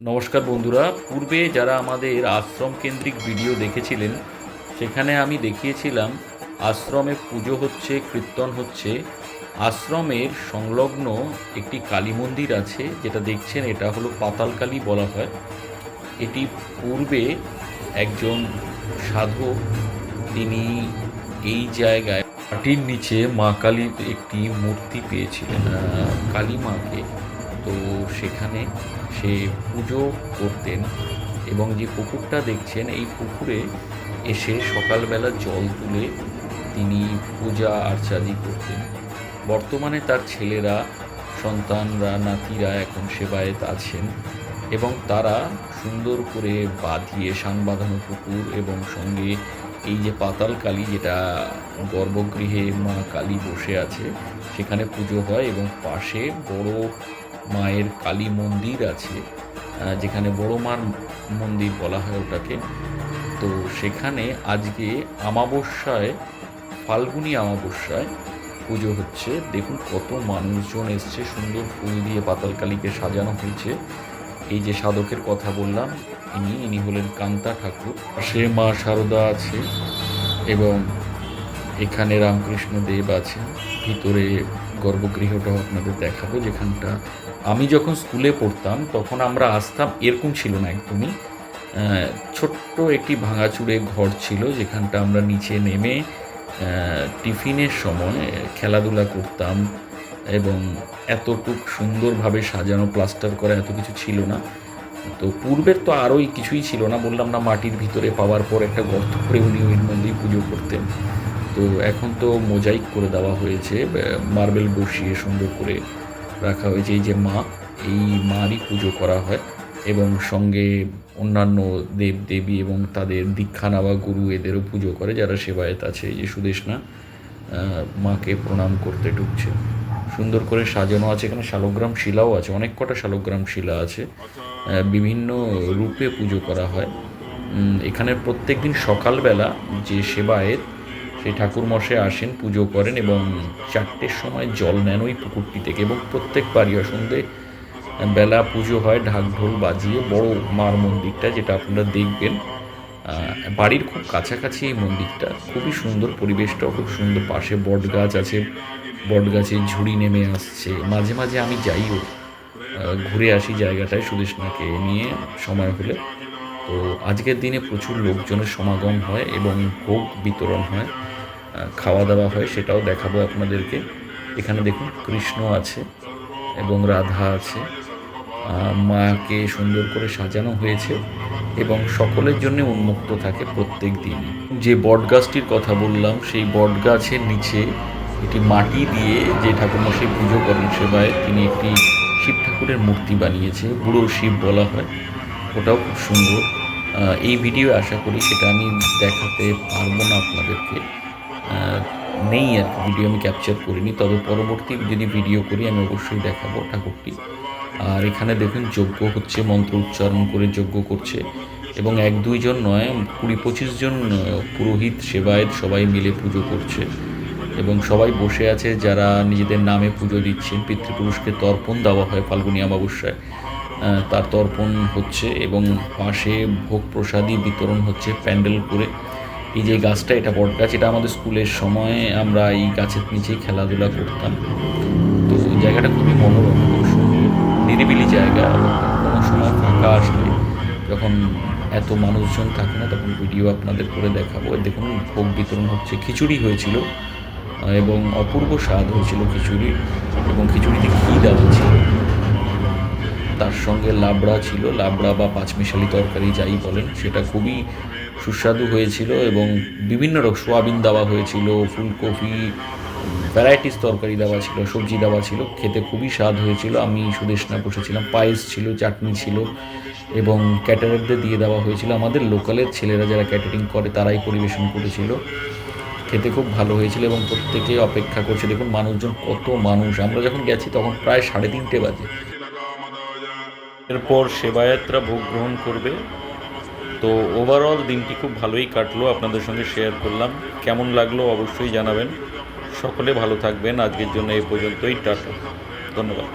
নমস্কার বন্ধুরা, পূর্বে যারা আমাদের আশ্রম কেন্দ্রিক ভিডিও দেখেছিলেন সেখানে আমি দেখিয়েছিলাম আশ্রমে পুজো হচ্ছে, কীর্তন হচ্ছে। আশ্রমের সংলগ্ন একটি কালী মন্দির আছে, যেটা দেখছেন এটা হলো পাতালকালী বলা হয়। এটি পূর্বে একজন সাধক, তিনি এই জায়গায় মাটির নিচে মা কালীর একটি মূর্তি পেয়েছিলেন, কালী মাকে। তো সেখানে সে পুজো করতেন এবং যে পুকুরটা দেখছেন এই পুকুরে এসে সকালবেলা জল তুলে তিনি পূজা আর্চাদি করতেন। বর্তমানে তার ছেলেরা, সন্তানরা, নাতিরা এখন সেবায়েত আছেন এবং তারা সুন্দর করে বাঁধিয়ে শান বাঁধানো পুকুর এবং সঙ্গে এই যে পাতাল কালী, যেটা গর্ভগৃহে মা কালী বসে আছে, সেখানে পুজো হয় এবং পাশে বড় মায়ের কালী মন্দির আছে, যেখানে বড় মার মন্দির বলা হয় ওটাকে। তো সেখানে আজকে অমাবস্যায়, ফাল্গুনী অমাবস্যায় পুজো হচ্ছে। দেখুন কত মানুষজন এসছে, সুন্দর ফুল দিয়ে পাতালকালীকে সাজানো হয়েছে। এই যে সাধকের কথা বললাম, ইনি হলেন কান্তা ঠাকুর। সে মা শারদা আছে এবং এখানে রামকৃষ্ণ দেব আছেন। ভিতরে গর্ভগৃহটাও আপনাদের দেখাবো, যেখানটা আমি যখন স্কুলে পড়তাম তখন আমরা আসতাম। এরকম ছিল না একদমই, ছোট্ট একটি ভাঙাচুরে ঘর ছিল, যেখানটা আমরা নিচে নেমে টিফিনের সময় খেলাধুলা করতাম এবং এতটুক সুন্দরভাবে সাজানো, প্লাস্টার করা এত কিছু ছিল না। তো পূর্বের তো আরোই কিছুই ছিল না, বললাম না, মাটির ভিতরে পাওয়ার পর একটা গর্ত করে উনি ওই মন্দির পুজো করতেন। তো এখন তো মোজাইক করে দেওয়া হয়েছে, মার্বেল বসিয়ে সুন্দর করে রাখা হয়েছে। এই যে মা, এই মারই পুজো করা হয় এবং সঙ্গে অন্যান্য দেব দেবী এবং তাদের দীক্ষা নেওয়া গুরু এদেরও পুজো করে যারা সেবায়েত আছে। এই যে সুদেশনা মাকে প্রণাম করতে ঢুকছে, সুন্দর করে সাজানো আছে। এখানে শালগ্রাম শিলাও আছে, অনেক কটা শালগ্রাম শিলা আছে, বিভিন্ন রূপে পুজো করা হয়। এখানে প্রত্যেক দিন সকালবেলা যে সেবায়েত, সেই ঠাকুরমশাই আসেন, পুজো করেন এবং 4টের সময় জল নেন ওই পুকুরটি থেকে এবং প্রত্যেকবারই সন্ধ্যে বেলা পুজো হয় ঢাক ঢোল বাজিয়ে। বড় মার মন্দিরটা, যেটা আপনারা দেখবেন, বাড়ির খুব কাছাকাছি এই মন্দিরটা, খুবই সুন্দর, পরিবেশটাও খুব সুন্দর। পাশে বট গাছ আছে, বট গাছের ঝুড়ি নেমে আসছে। মাঝে মাঝে আমি যাইও, ঘুরে আসি জায়গাটায় সুদেশনাকে নিয়ে সময় হলে। তো আজকের দিনে প্রচুর লোকজনের সমাগম হয় এবং ভোগ বিতরণ হয়, খাওয়া দাওয়া হয়, সেটাও দেখাবো আপনাদেরকে। এখানে দেখুন কৃষ্ণ আছে এবং রাধা আছে, মাকে সুন্দর করে সাজানো হয়েছে এবং সকলের জন্য উন্মুক্ত থাকে প্রত্যেক দিন। যে বট গাছটির কথা বললাম, সেই বট গাছের নিচে একটি মাটি দিয়ে যে ঠাকুরমশাই পুজো করেন সেবায়, তিনি একটি শিব ঠাকুরের মূর্তি বানিয়েছে, বুড়ো শিব বলা হয়। ওটাও খুব সুন্দর। এই ভিডিও আশা করি সেটা আমি দেখাতে পারবো না আপনাদেরকে, নেই আর কি, ভিডিও আমি ক্যাপচার করিনি, তবে পরবর্তী যদি ভিডিও করি আমি অবশ্যই দেখাবো ঠাকুরটি। আর এখানে দেখুন যজ্ঞ হচ্ছে, মন্ত্র উচ্চারণ করে যজ্ঞ করছে এবং 1-2 জন নয়, 20-25 জন পুরোহিত, সেবায়েত সবাই মিলে পুজো করছে এবং সবাই বসে আছে যারা নিজেদের নামে পুজো দিচ্ছেন। পিতৃপুরুষকে তর্পণ দেওয়া হয় ফাল্গুনী অমাবস্যায়, তার তর্পণ হচ্ছে এবং পাশে ভোগ প্রসাদী বিতরণ হচ্ছে প্যান্ডেল করে। এই যে গাছটা, এটা বট গাছ, এটা আমাদের স্কুলের সময় আমরা এই গাছের নিচেই খেলাধুলা করতাম। তো জায়গাটা খুবই মনোরম, খুব সুন্দর, নিরিবিলি জায়গা। কোনো সময় ফাঁকা আসলে, যখন এত মানুষজন থাকে না, তখন ভিডিও আপনাদের করে দেখাবো। দেখুন ভোগ বিতরণ হচ্ছে, খিচুড়ি হয়েছিল এবং অপূর্ব স্বাদ হয়েছিল খিচুড়ি, এবং খিচুড়িতে ঘি দেওয়া ছিল, তার সঙ্গে লাবড়া ছিল, লাবড়া বা পাঁচমিশালি তরকারি যাই বলেন, সেটা খুবই সুস্বাদু হয়েছিল এবং বিভিন্ন রকম সোয়াবিন দেওয়া হয়েছিল, ফুলকপি, ভ্যারাইটিস তরকারি দেওয়া ছিল, সবজি দেওয়া ছিল, খেতে খুবই স্বাদ হয়েছিল। আমি সুদেশনা বসেছিলাম, পায়েস ছিল, চাটনি ছিল এবং ক্যাটারারদের দিয়ে দেওয়া হয়েছিল। আমাদের লোকালের ছেলেরা যারা ক্যাটারিং করে তারাই পরিবেশন করেছিল। খেতে খুব ভালো হয়েছিল এবং প্রত্যেকে অপেক্ষা করছে। দেখুন মানুষজন, কত মানুষ! আমরা যখন গেছি তখন প্রায় 3:30 বাজে। এরপর সেবায়েতরা ভোগ গ্রহণ করবে। তো ওভারঅল দিনটি খুব ভালোই কাটলো, আপনাদের সঙ্গে শেয়ার করলাম। কেমন লাগলো অবশ্যই জানাবেন। সকলে ভালো থাকবেন। আজকের জন্য এই পর্যন্তই, টাটা, ধন্যবাদ।